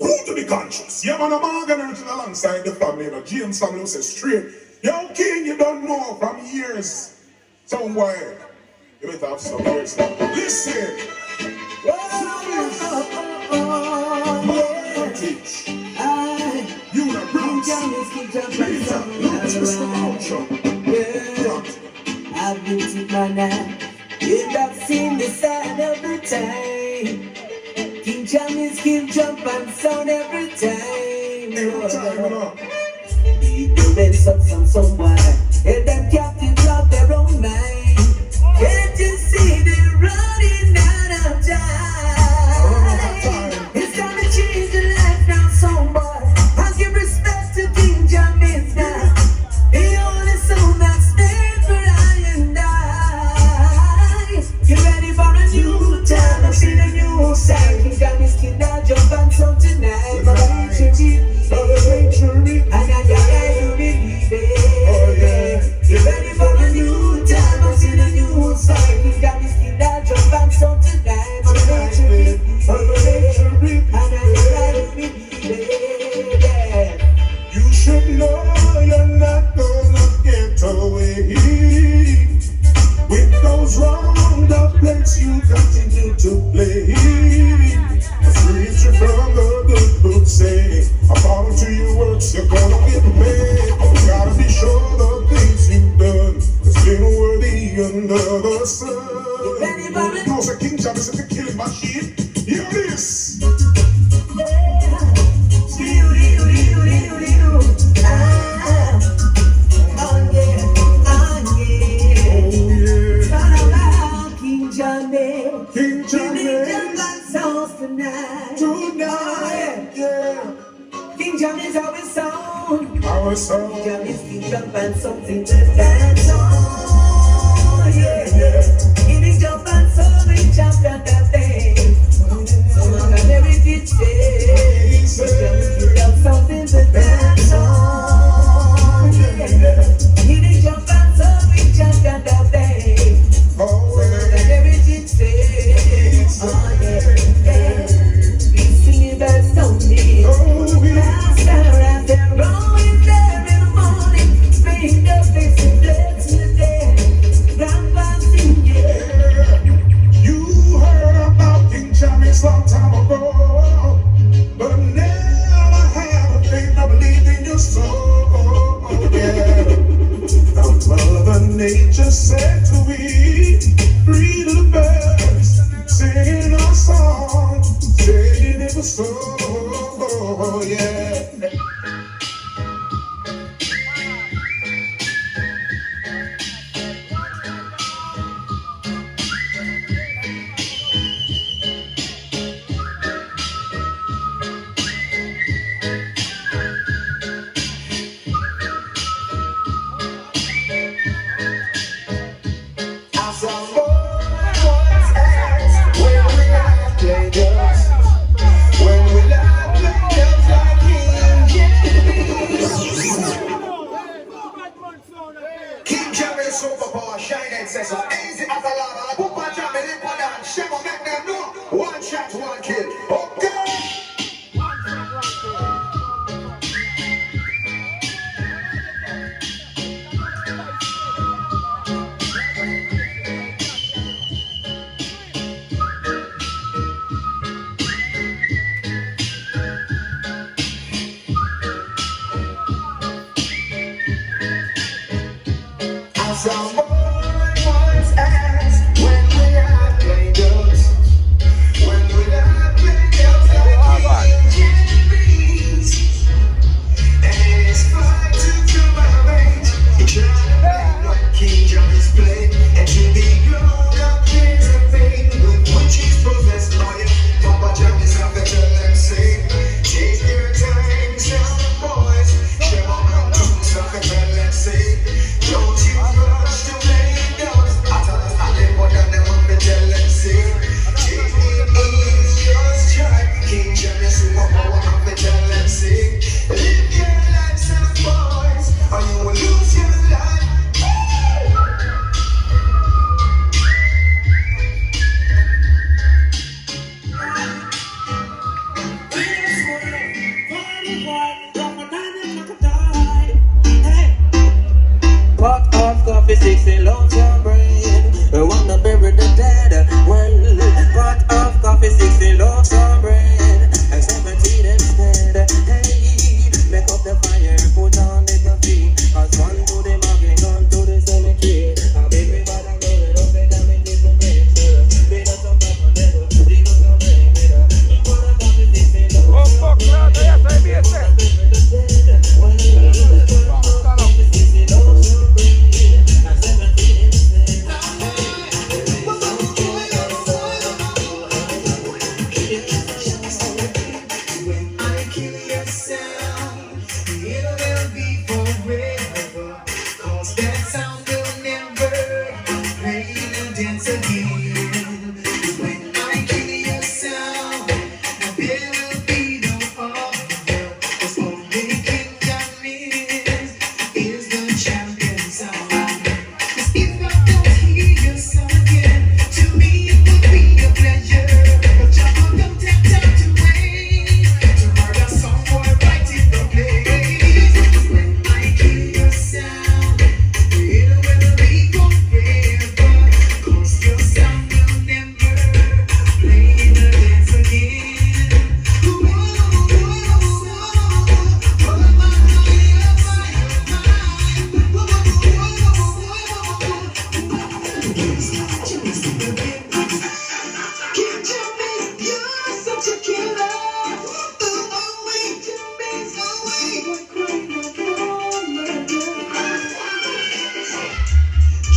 Who to be conscious? Yeah, man, I'm organizing alongside the family. You know, James family will say straight. Yo, King, you don't know from years. Somewhere. You better have some words now. Listen. Teach. You the Browns. Peter, Mr. Culture. I've been to my night. And I've seen the sign every time. King Jammys keep jump and sound every time. Every time, you know. People been some somewhere. And them captains lost their own mind. Can't you see they're running out of time? It's time to change the life now, somebody. I'll give respect to King Jammys now. The only song that's made for I and I. You ready for a new time? I've seen a new side. King Jammys kid now jump and song tonight. But I ain't sure and I you believe it. You ready for a new time? I've seen a new side. King Jammys kid now jump and song tonight. But I ain't sure and I you believe it. You should know you're not gonna get away with those wrong plays you continue to play. A preacher from the good book say, according to your works, you're gonna get paid. You gotta be sure the things you've done has been worthy under the sun. No, so King Jammys is a killing machine. Hear this. King Jammys tonight, yeah. King Jammys our song. Our song. King Jammys keep jump and something to dance on. Yeah. He jump and so we jump that thing. So long as every ditch day. King Jammys keep jump something to dance on. Yeah. He jump and so we jump that thing. So long as every ditch day. Oh yeah. We sing it back Stoney. Master out there rolling there in the morning. Spring up face and bless the day. Grandpa sing it. You heard about King Jammys long time ago, but never had a faith I believed in your soul. Yeah. Now Mother Nature said to we, free the birds, singing our song, saying it was so. Yeah. Superpower, shine and say so easy as a lava. Papa jam it in for that. Shema make them know. One shot, one kill. Okay. Some boy once asked when we are playing drugs. When we are playing drugs like Jammys. And it's fun to come of age. Try to play like King Jammys play. And to be grown up in the faith with what she's possessed by it. Papa Jammys coffee 60 loads your brain. We wanna bury the dead. Well, pot of coffee 60 loads your brain. And 17 instead. Hey, make up the fire, put on the coffee. Cause one to the market, one to the cemetery. And baby, but I'm going to say that me this will break. Be not some bad on level, dig up some brain. Pot of coffee 60 loads your brain.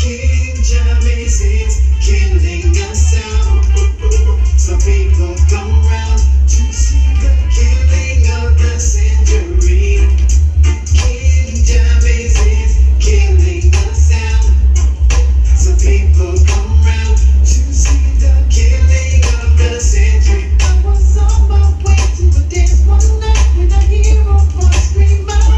King Jammys is killing us out. Some people come round to see the killing of the century. King Jammys is killing us out. Some people come round to see the killing of the century. I was on my way to a dance one night when I hear a voice scream out.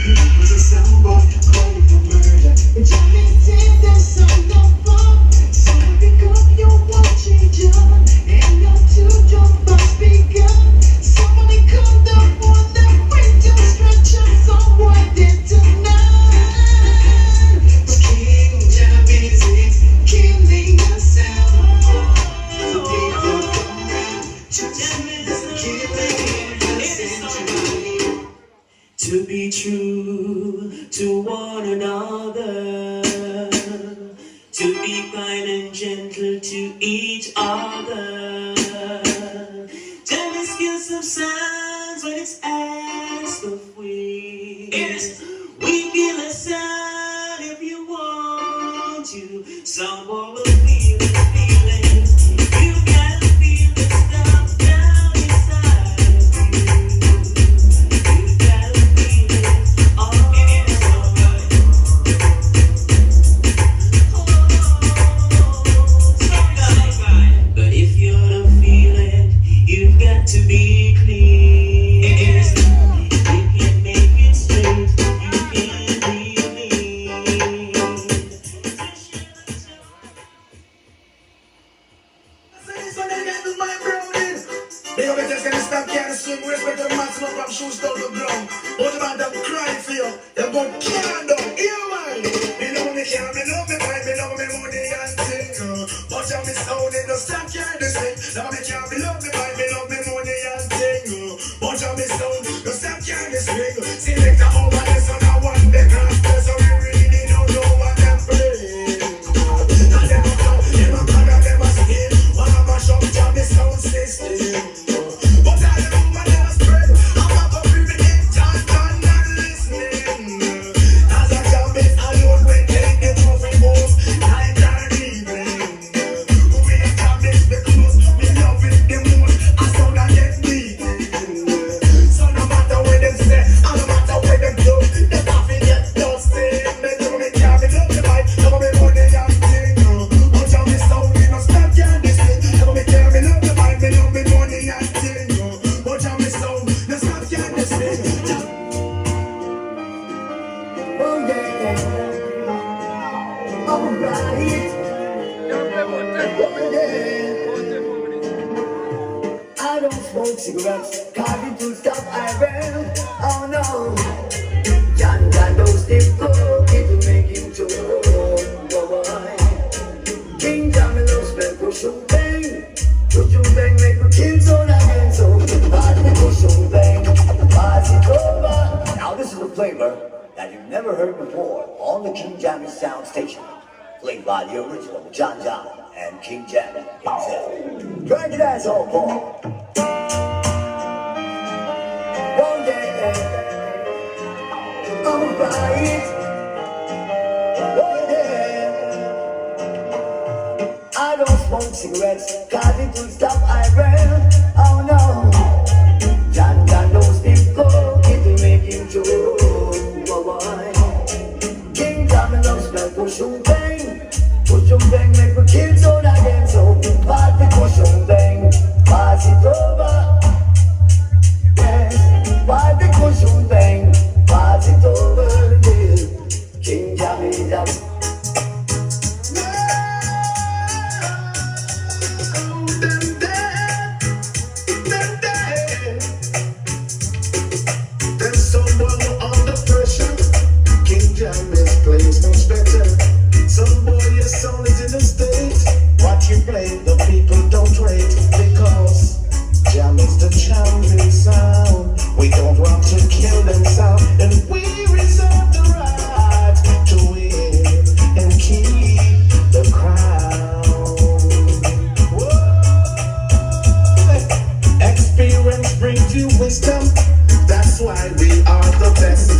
It was a soundboy calling for murder. And Jammys said there's some no fun. So pick up your watch and John, and your two-jump must begun. Somebody come down on the way to stretch us somewhere dead tonight. But King Jammys is killing us out. So people come round to see the killing of the century. To be true to one another, to be kind and gentle to each other. Jammys gives some signs when it's asked of we. We give a sign if you want to. Someone will feel it, feel it. You gotta feel the stuff down inside of you. You gotta feel it all But if you don't feel it, you've got to be clean. You can make it straight, you can believe. They always just gonna stop can't swim, respect the maximum from shoes down the ground. All the man them cry for you, them gon' kill down. Here man, me love me care, me love me pride, me love me money and thing. But you miss out, they don't stop can't this thing. Love me care, me love me pride, me love me money and thing. But you miss out, don't stop can't this thing. Select a over this on a one day after, so we really don't know what them play. And them up now, them a mad and them a skin. One of my shop jam is sound system. But I don't want to spread. I'm not gonna be in time and not listening. As I jam it alone, we take the trophy moves. Night and evening. We jam it because we love it the most. I sound and get beaten. So no matter what them say, and no matter what them do, the coffee gets dusty. Me do me care, me love me bite, love me money and thing. But jam it sound, me no stop can't this thing. Love me care, me love me bite, me love me money and thing. But jam it sound, no stop can't this thing. Oh yeah, alright. I don't smoke cigarettes, carving to stop iron. Oh no, John got no stiff coke, it will make him choke. flavor that you've never heard before on the King Jammys sound station. Played by the original John and King Jammy himself. Trying to dance all ball. One day, alright. One day, I don't smoke cigarettes, cause it will stop I ran. Oh no. John don't stick coke, it'll make him choke. King Jammy loves like push and bang. Push and bang, make the kids on again. So party push and bang, pass it over. Yes, party push and bang, pass it over. Yeah. King Jammy up. There's someone under pressure. King Jammys plays much better. Some boy, your sound is in the state. What you play, the people don't rate. Because Jam is the champion sound. We don't want to kill them sound. And we reserve the right to win and keep the crown. Whoa. Experience brings you wisdom. That's why we are the best.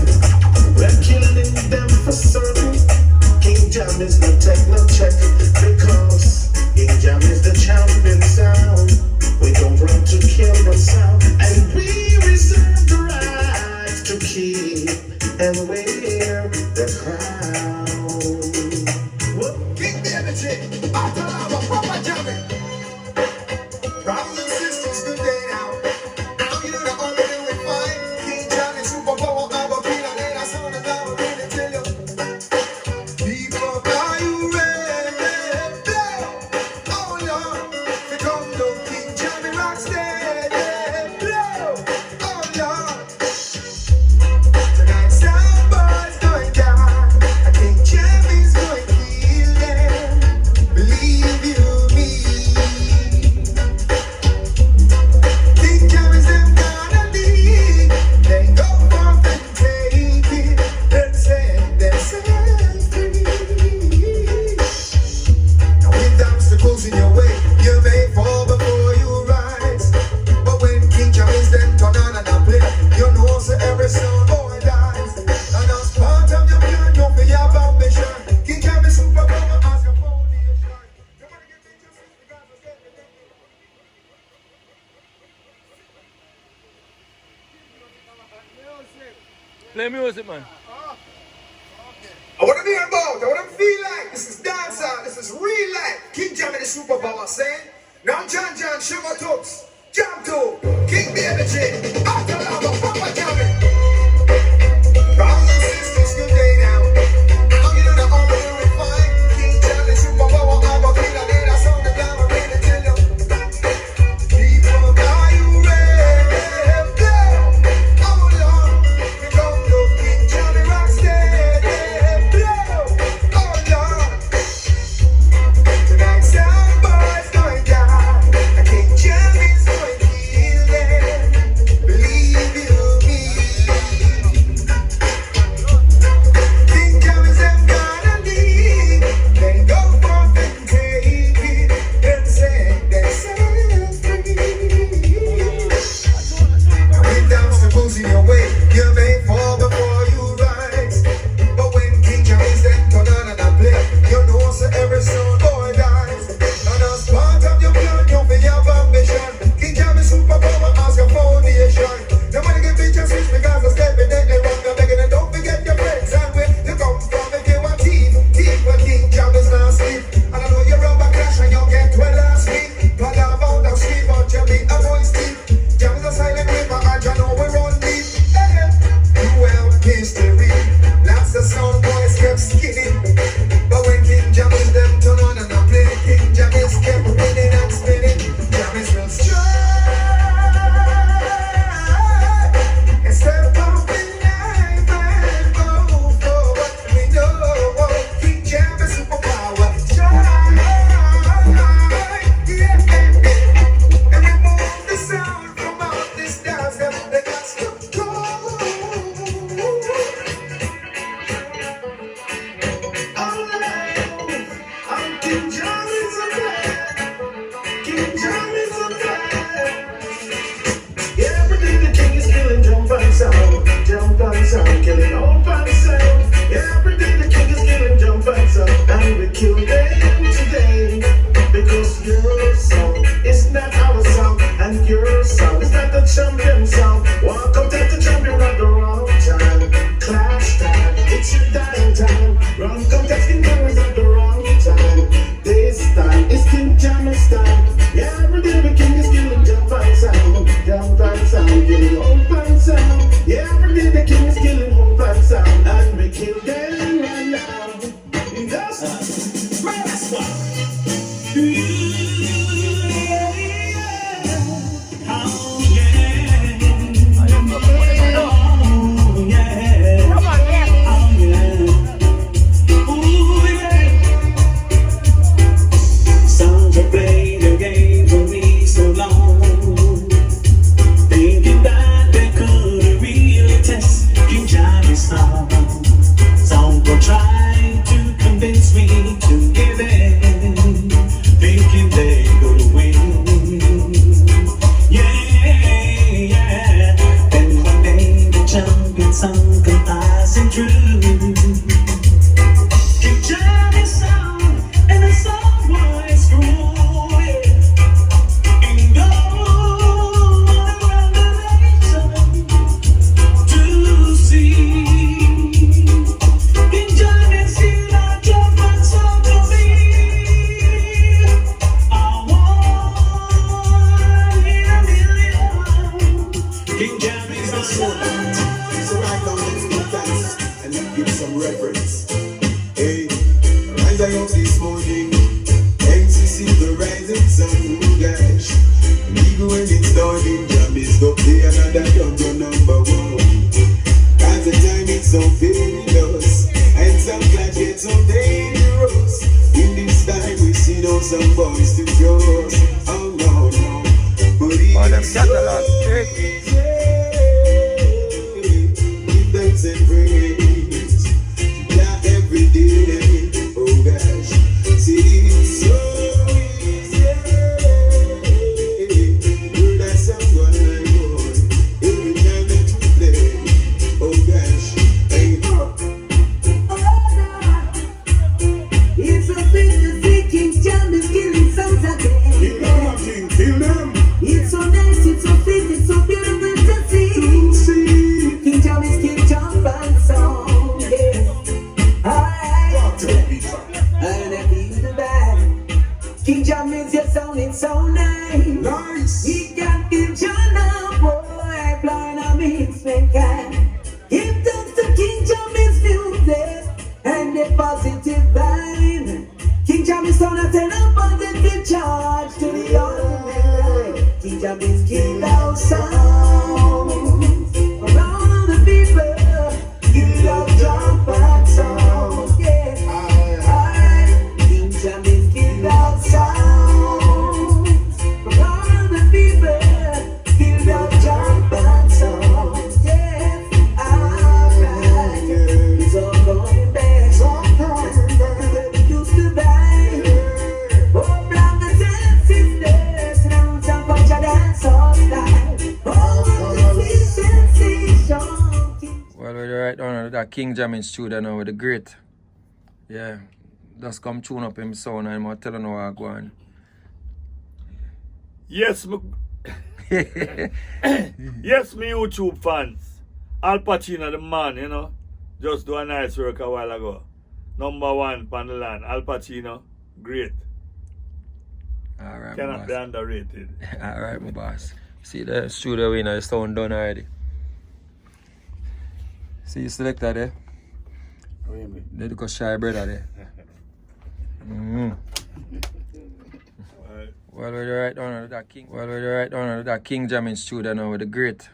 We're killing them for certain. King Jam is the techno check. Because King Jam is the champion sound. We don't run to kill the sound. And we reserve the right to keep and wear the crown. Whoop. King the energy. I tell you about proper jamming. Brothers and sisters, good day now. Now you know the only thing we find. King Jam is superpower. I'm a killer. And that's all that I will really tell you. People, are you ready? Oh Lord, we come to King Jammy Rocksteady. Oh Lord, tonight some boys going down. I think Jammy's going to kill them. Believe you me. King Jammy's them gonna leave. They go off and take it. Then say free. Now with obstacles in your way, you may fall before you rise. But when King Jammy's then turn on and play, you know so every sound boy dies. And as part of your plan, you for your ambition. King Jammy's superpower as your foundation. Nobody get into this because of everything. Play music, man. I want to be about, I want to feel like this is dancehall, this is real life. King Jammy the superpower saying, now John Sugar Tubs, Jam to King the energy, after love of Papa Jammy. Brothers and sisters, good day now. Now you know the only thing we find. King Jammy superpower, I'm a killer, that's all that I'm ready to tell you. People, are you ready? Oh Lord, we come to King Jammy Rocksteady. Oh Lord, tonight some boys going down. I think Jammy's going to kill them. Believe you me. King Jammy's them gonna leave. Then go forth and take it. Then set themselves free. With obstacles in your way, you may fall before you rise. But when King Jammy's then turn on and play, you know so every sound boy dies. And as part of your plan, you for your ambition. King Jammy's superpower as your foundation. Nobody give me just switch because I step in deadly wrong. I'm begging and don't forget your friends and where you come from. If you want team where King Jammy's not sleep. And I know you rubber crash and you get well last week. But I'm out of sleep, but you beat a voice deep. Jam is a silent river and you know we run deep. You well history. Lots of sound boys kept skinning. But when King Jammy's them turn on and play, King Jammy's kept winning and spinning. Jammy's will stride and step off in life and go forward. We know King Jammy's superpower shine. Yeah. And remove the sound from out this dance. They got to go. Jammys killing whole fat sound and we kill them right now. That's what. Songs have played the game for me so long, thinking that they could really test King Jammys song. Some will try to convince me to give in, thinking they could win. Yeah. Then one day the champion song come passing through. King Jammys song and the song was through. And all around the nation to see. King Jammys still not just one song for me. I want in a million. King Jammys a song. So right now let's give thanks and give some reverence. Hey, rise up this morning, thanks to see the rising sun, oh gosh. And even when it's dawning, Jammys go play another younger number one. Cause the time it's so fabulous, and some clash get so dangerous. In this time we see now some boys to cross. Oh no, no, but even so, give thanks and praise. Yeah, every day, oh gosh, see it's so easy. Hear that song going on every time that you play. Oh gosh, hey. It's a thing to see King Jammys killing songs again. Kill them, King, kill them. It's so nice, it's so big, it's so beautiful to see. See, King Jammys kill jump and song. Yes. Alright. walk to the beat. And I feel the bad. King Jammys, your sound is so nice. Nice. He can give John a boy, blind a mix maker. Give thanks to King Jammys music and the positive vibe. King Jammys sound a send a positive charge to the ultimate. King Jammys kill our sounds around the people. Kill our jump and sound. Yeah. Alright. King Jammys kill our sounds around the people. Kill our jump and sound. Yes. Alright. It's all going back. Where we used to buy. Oh, brothers and sisters, now it's a bunch of dancehall style. Oh, this is sensation. Well, we're right on that King Jammys studio now with the great. Yeah, just come tune up him sound and I'm telling you what I go on. Yes, yes, me YouTube fans. Al Pacino, the man, you know, just do a nice work a while ago. Number one on the land. Al Pacino, great. Alright, my Cannot be boss. underrated. Alright, my boss. See the studio in the sound done already. See you selector there? They look a shy brother there. Well, we're right on that King. Well, we're right on that King Jammys studio now with the great.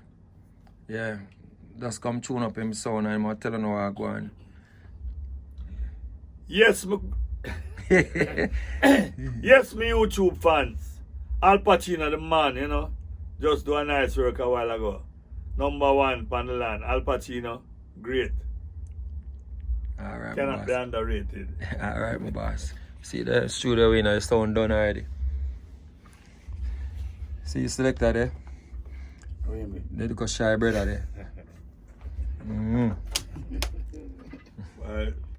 Yeah, just come tune up him sound and I'm telling you what I go on. Yes, yes, me YouTube fans. Al Pacino, the man, you know, just do a nice work a while ago. Number one on the land. Al Pacino, great. Alright, my Cannot be boss. underrated. Alright, my boss. See the studio in the sound done already. See you selector there? They look a shy brother there.